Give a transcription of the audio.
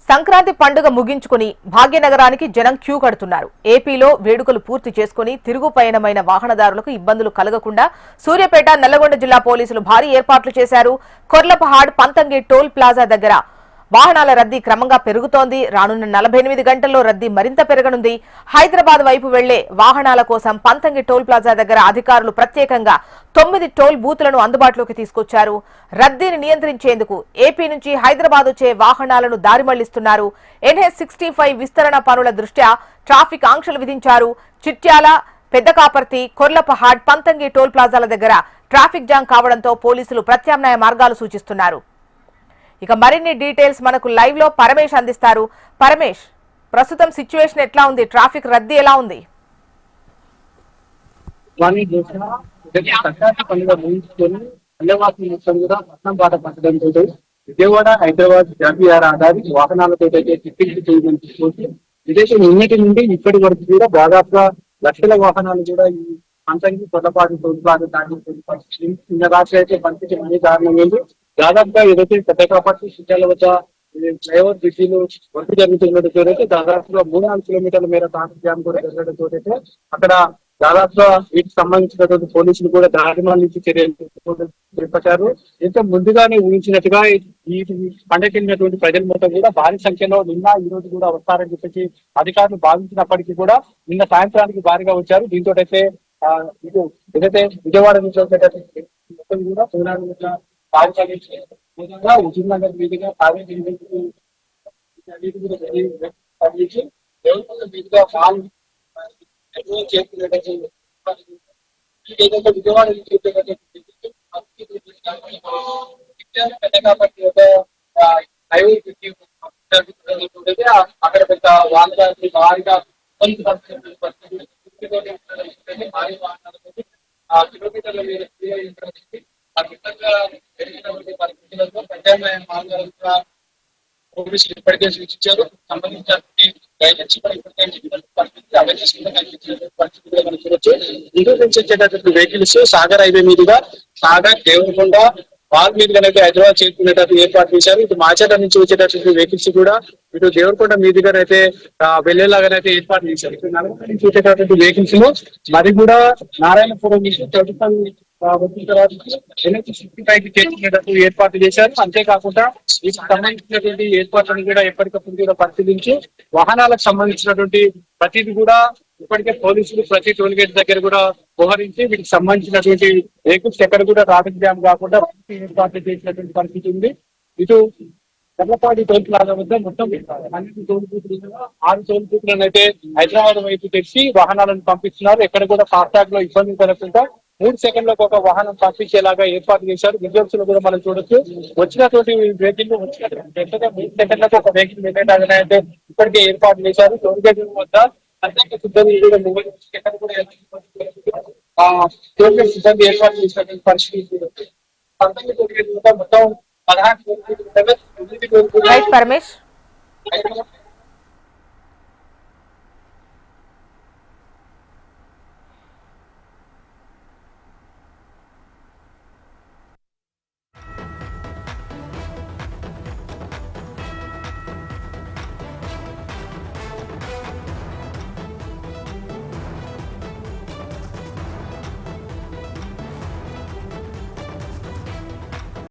సంక్రాంతి పండుగ ముగించుకుని భాగ్యనగరానికి జనం క్యూ కడుతున్నారు. ఏపీలో వేడుకలు పూర్తి చేసుకుని తిరుగు పయనమైన వాహనదారులకు ఇబ్బందులు కలగకుండా సూర్యాపేట, నల్లగొండ జిల్లా పోలీసులు భారీ ఏర్పాట్లు చేశారు. కొర్లపహాడ్, పంతంగి టోల్ ప్లాజా దగ్గర వాహనాల రద్దీ క్రమంగా పెరుగుతోంది. రానున్న 48 గంటల్లో రద్దీ మరింత పెరగనుంది. హైదరాబాద్ వైపు వెళ్లే వాహనాల కోసం పంతంగి టోల్ ప్లాజా దగ్గర అధికారులు ప్రత్యేకంగా 9 టోల్ బూత్లను అందుబాటులోకి తీసుకొచ్చారు. రద్దీని నియంత్రించేందుకు ఏపీ నుంచి హైదరాబాద్ వచ్చే వాహనాలను దారి మళ్లిస్తున్నారు. NH-65 విస్తరణ పనుల దృష్ట్యా ట్రాఫిక్ ఆంక్షలు విధించారు. చిట్యాల, పెద్దకాపర్తి, కొర్లపహాడ్, పంతంగి టోల్ ప్లాజాల దగ్గర ట్రాఫిక్ జామ్ కావడంతో పోలీసులు ప్రత్యామ్నాయ మార్గాలు సూచిస్తున్నారు. ఇక మరిన్ని డీటెయిల్స్ మనకు లైవ్ లో పరమేష్ అందిస్తారు. పరమేష్, ప్రస్తుతం సిచ్యువేషన్ ఎట్లా ఉంది? ట్రాఫిక్ రద్దీ ఎలా ఉంది? విజయవాడ, హైదరాబాద్ జాతీయ రహదారి వాహనాలతో విదేశం నిన్నటి నుండి ఇప్పటి వరకు కూడా దాదాపుగా లక్షల వాహనాలు కూడా ఈ పంచంగి కొత్తపాటు తోడుపాటు దాటి నిన్న రాత్రి అయితే పరిస్థితి మరీ దారుణమైంది. దాదాపుగా ఏదైతే పెద్దకాపట్టి శిక్షల వద్ద ఫ్లైఓవర్ బ్రిడ్జిలు వర్క్ జరుగుతున్నట్టు అయితే దాదాపుగా 3-4 కిలోమీటర్ల మేర ట్రాఫిక్ జామ్ కూడా జరగడంతో అయితే అక్కడ దాదాపుగా వీటికి సంబంధించినటువంటి పోలీసులు కూడా దారి మళ్లించి చర్యలు చేపట్టారు. ఇంత ముందుగానే ఊహించినట్టుగా ఈ పండగకెళ్ళినటువంటి ప్రజలు మొత్తం కూడా భారీ సంఖ్యలో నిన్న ఈ రోజు కూడా వస్తారని చెప్పేసి అధికారులు భావించినప్పటికీ కూడా నిన్న సాయంత్రానికి భారీగా వచ్చారు. దీంతో అయితే ఇటు ఏదైతే విజయవాడ నుంచి వచ్చేటటువంటి మొత్తం కూడా పునాది విధంగా హుజూర్నగర్ మీదుగా కావేరీ మీదుగా పాలు ఏదైతే విజయవాడ కాబట్టి ఒక హైవే అక్కడ పెద్ద వాహనాలు భారీగా భారీ వాహనాలతో కిలోమీటర్ల మీద పరిస్థితులతో ప్రత్యామ్నాయ మార్గాలుగా పోలీసులు ఇప్పటికే సూచించారు. సంబంధించిన గైడెన్స్ కూడా ఇప్పటికే అవేర్నెస్ కూడా కల్పించిన పరిస్థితులు మనం చూడొచ్చు. ఇంటూరు నుంచి వచ్చేటటువంటి వెహికల్స్ సాగర్ హైవే మీదుగా సాగర్, దేవరకొండ, వాల్ మీదుగానైతే హైదరాబాద్ చేరుకునేటట్టు ఏర్పాటు చేశారు. ఇటు మాచర్ల నుంచి వచ్చేటటువంటి వెహికల్స్ కూడా ఇటు దేవరకొండ మీదుగానైతే వెళ్లేలాగానైతే ఏర్పాటు చేశారు. ఇటు నల్గొండ నుంచి వచ్చేటటువంటి వెహికల్స్ లో మరి కూడా నారాయణపురం నుంచి ప్రభుత్వం వచ్చిన తర్వాత NH-65 చేర్చుకునేటట్టు ఏర్పాటు చేశారు. అంతేకాకుండా వీటికి సంబంధించినటువంటి ఏర్పాట్లను కూడా ఎప్పటికప్పుడు కూడా పరిశీలించి వాహనాలకు సంబంధించినటువంటి ప్రతిది కూడా ఇప్పటికే పోలీసులు ప్రతి టోల్ గేట్ దగ్గర కూడా మోహరించి వీటికి సంబంధించినటువంటి వెహికల్స్ ఎక్కడ కూడా ట్రాఫిక్ జామ్ కాకుండా ఏర్పాట్లు చేసినటువంటి పరిస్థితి ఉంది. ఇటు కొర్లపాటి టోల్ ప్లాజా వద్ద మొత్తం 12 టోల్ బూత్లు 6 టోల్ బూత్లను అయితే హైదరాబాద్ వైపు తెచ్చి వాహనాలను పంపిస్తున్నారు. ఎక్కడ కూడా ఫాస్టాగ్ లో ఇబ్బంది కలగకుండా 3 సెకండ్లకు ఒక వాహనం పంపించేలాగా ఏర్పాటు చేశారు. విజువల్స్ లో కూడా మనం చూడొచ్చు. వచ్చినటువంటి వెహికల్ వచ్చినటువంటి 3 సెకండ్లకు ఒక వెహికల్ వెళ్ళేలాగానే అయితే ఇప్పటికే ఏర్పాటు చేశారు. టోల్ గేట్ వద్ద ప్రత్యేక సిబ్బంది కూడా టోల్ గేట్ సిబ్బంది ఏర్పాటు చేసినటువంటి పరిస్థితి పంతొమ్మిది టోల్ గేట్ మొత్తం 16 పరమేష్.